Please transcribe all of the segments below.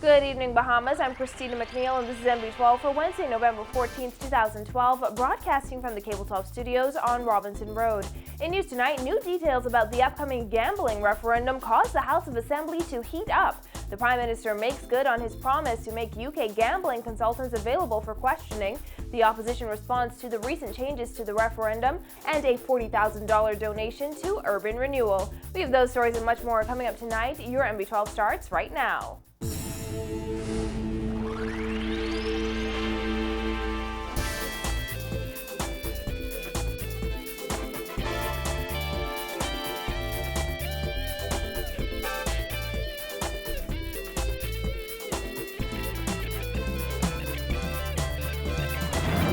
Good evening, Bahamas. I'm Christina McNeil, and this is MB12 for Wednesday, November 14th, 2012, broadcasting from the Cable Top Studios on Robinson Road. In news tonight, new details about the upcoming gambling referendum caused the House of Assembly to heat up. The Prime Minister makes good on his promise to make UK gambling consultants available for questioning. The opposition responds to the recent changes to the referendum and a $40,000 donation to urban renewal. We have those stories and much more coming up tonight. Your MB12 starts right now.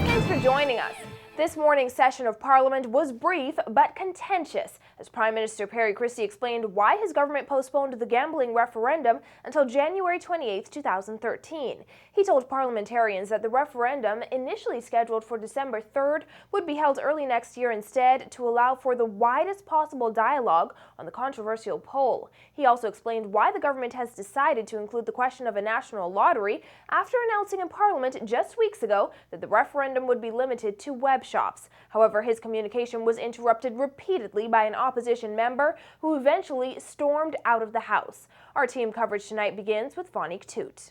Thanks for joining us. This morning's session of Parliament was brief but contentious as Prime Minister Perry Christie explained why his government postponed the gambling referendum until January 28, 2013. He told parliamentarians that the referendum, initially scheduled for December 3rd, would be held early next year instead to allow for the widest possible dialogue on the controversial poll. He also explained why the government has decided to include the question of a national lottery after announcing in Parliament just weeks ago that the referendum would be limited to web shops. However, his communication was interrupted repeatedly by an opposition member who eventually stormed out of the House. Our team coverage tonight begins with Vonique Toot.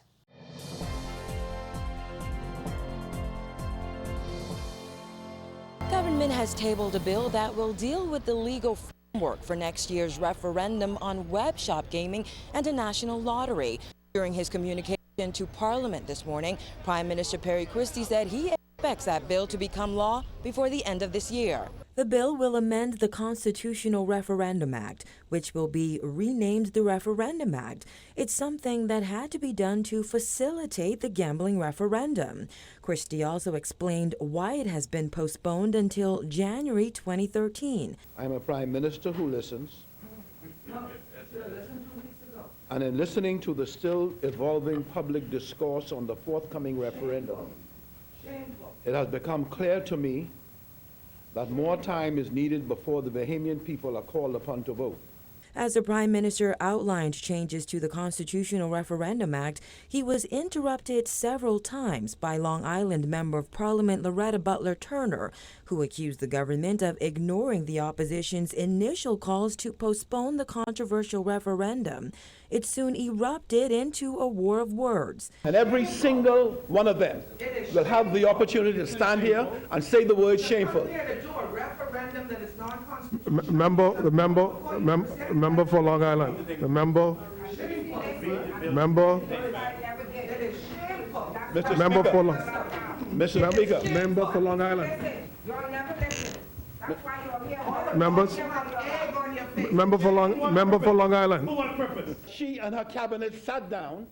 Government has tabled a bill that will deal with the legal framework for next year's referendum on web shop gaming and a national lottery. During his communication to Parliament this morning, Prime Minister Perry Christie said he expects that bill to become law before the end of this year. The bill will amend the Constitutional Referendum Act, which will be renamed the Referendum Act. It's something that had to be done to facilitate the gambling referendum. Christie also explained why it has been postponed until January 2013. I'm a Prime Minister who listens. And in listening to the still evolving public discourse on the forthcoming referendum, it has become clear to me that more time is needed before the Bahamian people are called upon to vote. As the Prime Minister outlined changes to the Constitutional Referendum Act, he was interrupted several times by Long Island Member of Parliament Loretta Butler Turner, who accused the government of ignoring the opposition's initial calls to postpone the controversial referendum. It soon erupted into a war of words. And every single one of them will have the opportunity to stand here and say the word shameful. Member for Long Island. The member for Long Island. Member for Long Island. She and her cabinet sat down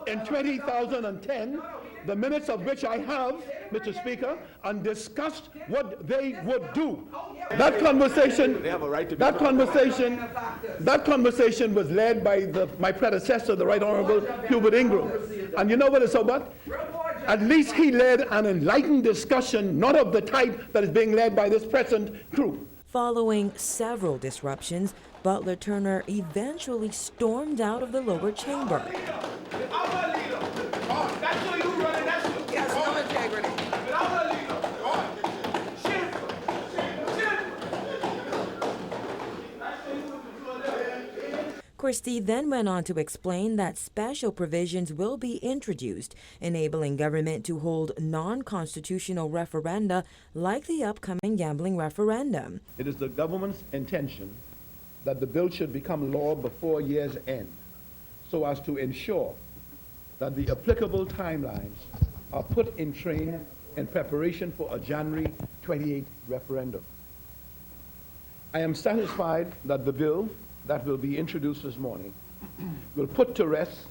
in 2010, the minutes of which I have, Mr. Speaker, and discussed what they would do. That conversation was led by my predecessor, the Right Honorable Hubert Ingram. And you know what it's about? At least he led an enlightened discussion, not of the type that is being led by this present crew. Following several disruptions, Butler Turner eventually stormed out of the lower chamber. Christie then went on to explain that special provisions will be introduced, enabling government to hold non-constitutional referenda like the upcoming gambling referendum. It is the government's intention that the bill should become law before year's end, so as to ensure that the applicable timelines are put in train in preparation for a January 28 referendum. I am satisfied that the bill that will be introduced this morning will put to rest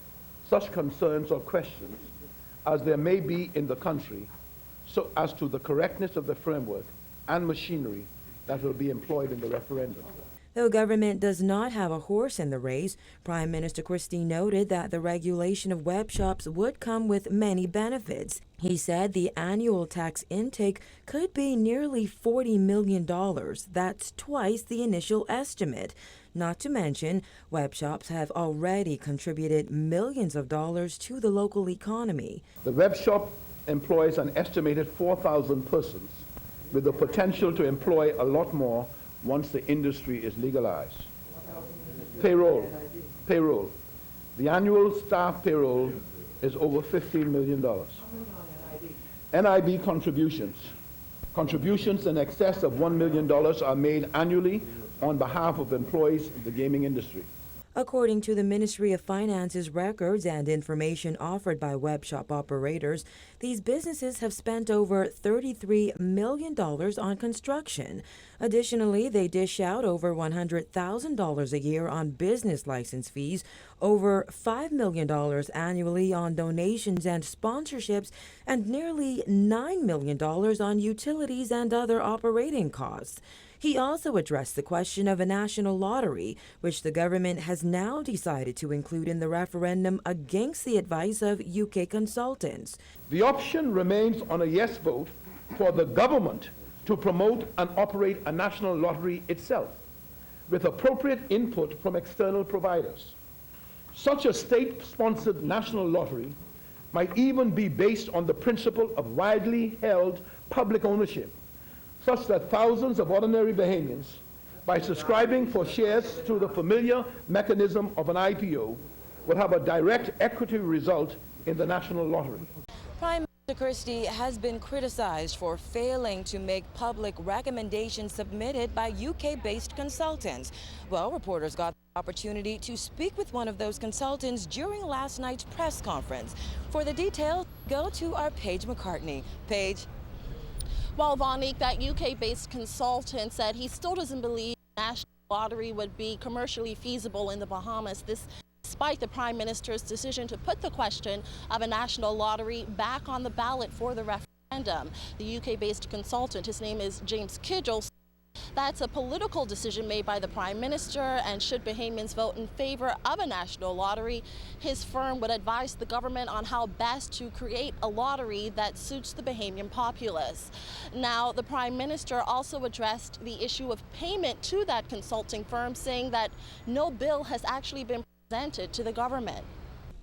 such concerns or questions as there may be in the country so as to the correctness of the framework and machinery that will be employed in the referendum. Though government does not have a horse in the race, Prime Minister Christie noted that the regulation of web shops would come with many benefits. He said the annual tax intake could be nearly $40 million. That's twice the initial estimate. Not to mention, web shops have already contributed millions of dollars to the local economy. The web shop employs an estimated 4,000 persons, with the potential to employ a lot more once the industry is legalized. Payroll. The annual staff payroll is over $15 million. NIB contributions. Contributions in excess of $1 million are made annually on behalf of employees in the gaming industry. According to the Ministry of Finance's records and information offered by web shop operators, these businesses have spent over $33 million on construction. Additionally, they dish out over $100,000 a year on business license fees, over $5 million annually on donations and sponsorships, and nearly $9 million on utilities and other operating costs. He also addressed the question of a national lottery, which the government has now decided to include in the referendum against the advice of UK consultants. The option remains on a yes vote for the government to promote and operate a national lottery itself, with appropriate input from external providers. Such a state-sponsored national lottery might even be based on the principle of widely held public ownership, such that thousands of ordinary Bahamians, by subscribing for shares through the familiar mechanism of an IPO, would have a direct equity result in the national lottery. Prime Minister Christie has been criticized for failing to make public recommendations submitted by UK-based consultants. Well, reporters got the opportunity to speak with one of those consultants during last night's press conference. For the details, go to our Paige McCartney. Paige. Well, Vonique, that UK-based consultant said he still doesn't believe the national lottery would be commercially feasible in the Bahamas. This despite the Prime Minister's decision to put the question of a national lottery back on the ballot for the referendum. The UK-based consultant, his name is James Kidgel. That's a political decision made by the Prime Minister, and should Bahamians vote in favor of a national lottery, his firm would advise the government on how best to create a lottery that suits the Bahamian populace. Now, the Prime Minister also addressed the issue of payment to that consulting firm, saying that no bill has actually been presented to the government.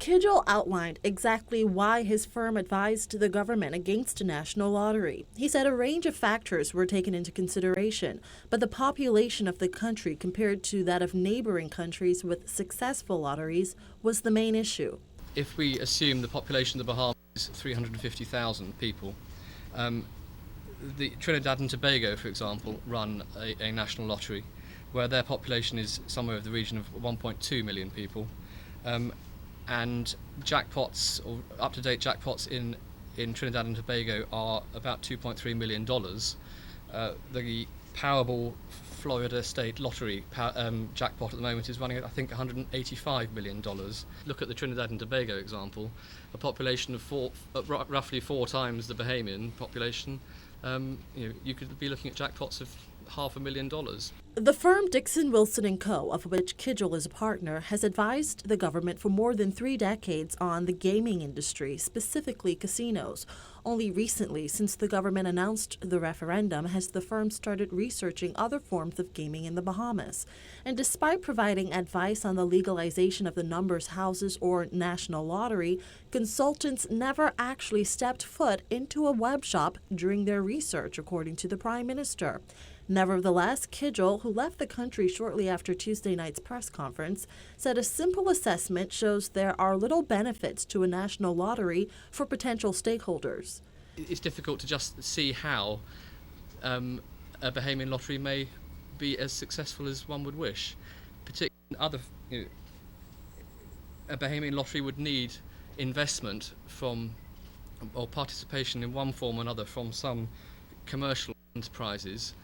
Kidgel outlined exactly why his firm advised the government against a national lottery. He said a range of factors were taken into consideration, but the population of the country compared to that of neighboring countries with successful lotteries was the main issue. If we assume the population of the Bahamas is 350,000 people, the Trinidad and Tobago, for example, run a national lottery where their population is somewhere of the region of 1.2 million people. And jackpots, or up-to-date jackpots in Trinidad and Tobago, are about $2.3 million. The Powerball Florida State Lottery jackpot at the moment is running at, I think, $185 million. Look at the Trinidad and Tobago example, a population of roughly 4 times the Bahamian population. You could be looking at jackpots of $500,000. The firm Dixon, Wilson & Co., of which Kidgel is a partner, has advised the government for more than 3 decades on the gaming industry, specifically casinos. Only recently, since the government announced the referendum, has the firm started researching other forms of gaming in the Bahamas. And despite providing advice on the legalization of the numbers houses or national lottery, consultants never actually stepped foot into a web shop during their research, according to the Prime Minister. Nevertheless, Kidgel, who left the country shortly after Tuesday night's press conference, said a simple assessment shows there are little benefits to a national lottery for potential stakeholders. It's difficult to just see how a Bahamian lottery may be as successful as one would wish. Particularly a Bahamian lottery would need investment from, or participation in one form or another from some commercial enterprises.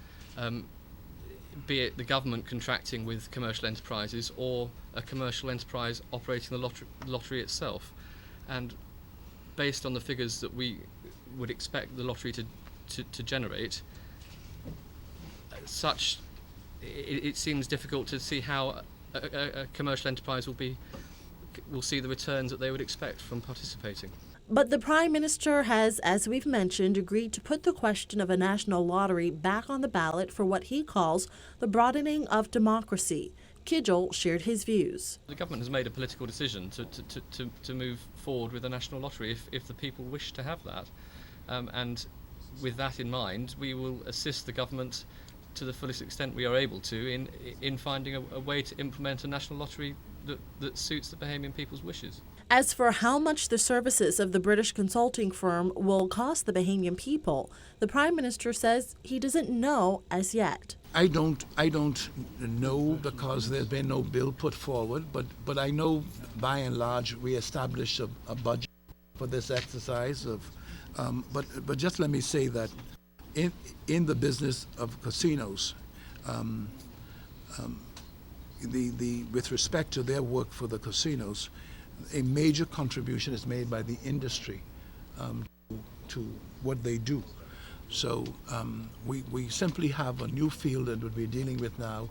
Be it the government contracting with commercial enterprises or a commercial enterprise operating the lottery itself. And based on the figures that we would expect the lottery to generate, it seems difficult to see how a commercial enterprise will see the returns that they would expect from participating. But the Prime Minister has, as we've mentioned, agreed to put the question of a national lottery back on the ballot for what he calls the broadening of democracy. Kidgel shared his views. The government has made a political decision to move forward with a national lottery if the people wish to have that. And with that in mind, we will assist the government to the fullest extent we are able to in finding a way to implement a national lottery that suits the Bahamian people's wishes. As for how much the services of the British consulting firm will cost the Bahamian people, the Prime Minister says he doesn't know as yet. I don't know because there's been no bill put forward, but I know by and large we established a budget for this exercise of, but just let me say that in the business of casinos, with respect to their work for the casinos, a major contribution is made by the industry to what they do. So we simply have a new field that we're dealing with now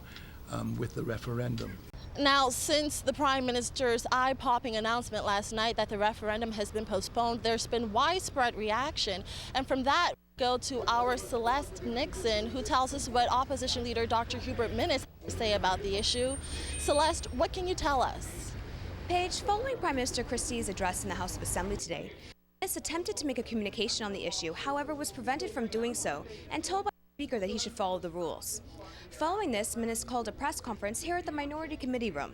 with the referendum. Now, since the Prime Minister's eye-popping announcement last night that the referendum has been postponed, there's been widespread reaction. And from that, we go to our Celeste Nixon, who tells us what Opposition Leader Dr. Hubert Minnis has to say about the issue. Celeste, what can you tell us? Paige, following Prime Minister Christie's address in the House of Assembly today, Minnis attempted to make a communication on the issue, however was prevented from doing so and told by the Speaker that he should follow the rules. Following this, Minnis called a press conference here at the Minority Committee room.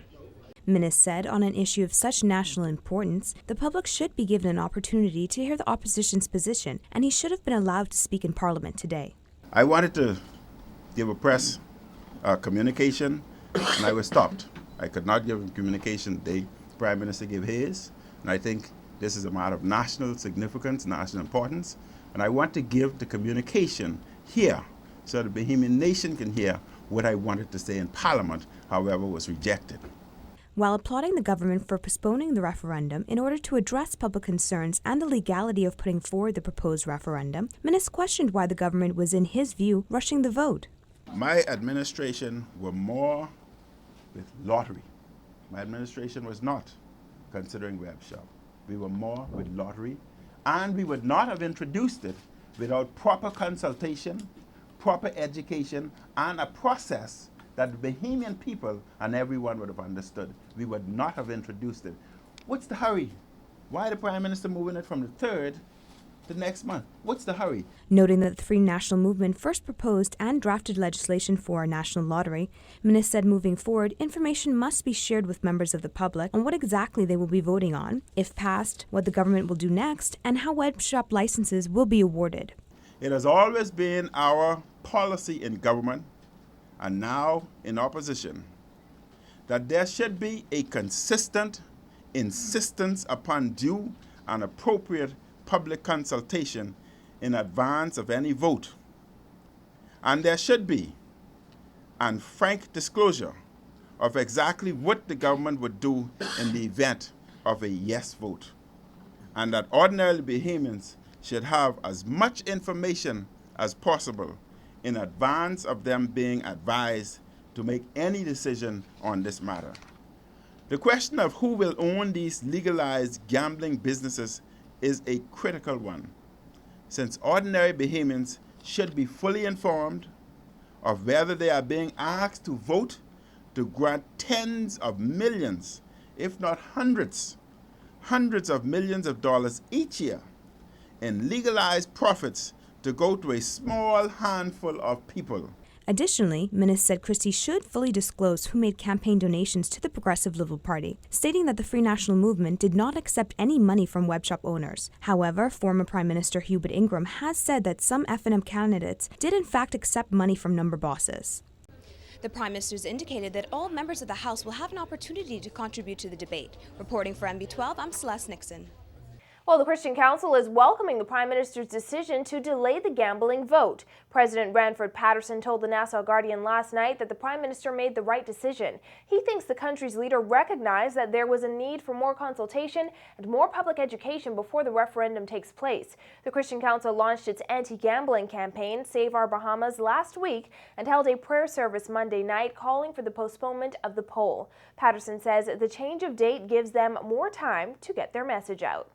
Minnis said on an issue of such national importance, the public should be given an opportunity to hear the opposition's position, and he should have been allowed to speak in Parliament today. I wanted to give a press communication, and I was stopped. I could not give a communication the day the Prime Minister gave his, and I think this is a matter of national significance, national importance, and I want to give the communication here so the Bahamian nation can hear what I wanted to say in Parliament, however was rejected. While applauding the government for postponing the referendum in order to address public concerns and the legality of putting forward the proposed referendum, Minnis questioned why the government was, in his view, rushing the vote. My administration were more with lottery. My administration was not considering web shop. We were more with lottery, and we would not have introduced it without proper consultation, proper education, and a process that the Bahamian people and everyone would have understood. We would not have introduced it. What's the hurry? Why the Prime Minister moving it from the 3rd to next month? What's the hurry? Noting that the Free National Movement first proposed and drafted legislation for a national lottery, Minnis said moving forward, information must be shared with members of the public on what exactly they will be voting on, if passed, what the government will do next, and how web shop licenses will be awarded. It has always been our policy in government, and now in opposition, that there should be a consistent insistence upon due and appropriate public consultation in advance of any vote. And there should be and frank disclosure of exactly what the government would do in the event of a yes vote. And that ordinary Bahamians should have as much information as possible in advance of them being advised to make any decision on this matter. The question of who will own these legalized gambling businesses is a critical one, since ordinary Bahamians should be fully informed of whether they are being asked to vote to grant tens of millions, if not hundreds of millions of dollars each year in legalized profits to go to a small handful of people. Additionally, Minnis said Christie should fully disclose who made campaign donations to the Progressive Liberal Party, stating that the Free National Movement did not accept any money from web shop owners. However, former Prime Minister Hubert Ingram has said that some F&M candidates did in fact accept money from number bosses. The Prime Minister's indicated that all members of the House will have an opportunity to contribute to the debate. Reporting for MB12, I'm Celeste Nixon. Well, the Christian Council is welcoming the Prime Minister's decision to delay the gambling vote. President Ranford Patterson told the Nassau Guardian last night that the Prime Minister made the right decision. He thinks the country's leader recognized that there was a need for more consultation and more public education before the referendum takes place. The Christian Council launched its anti-gambling campaign, Save Our Bahamas, last week and held a prayer service Monday night calling for the postponement of the poll. Patterson says the change of date gives them more time to get their message out.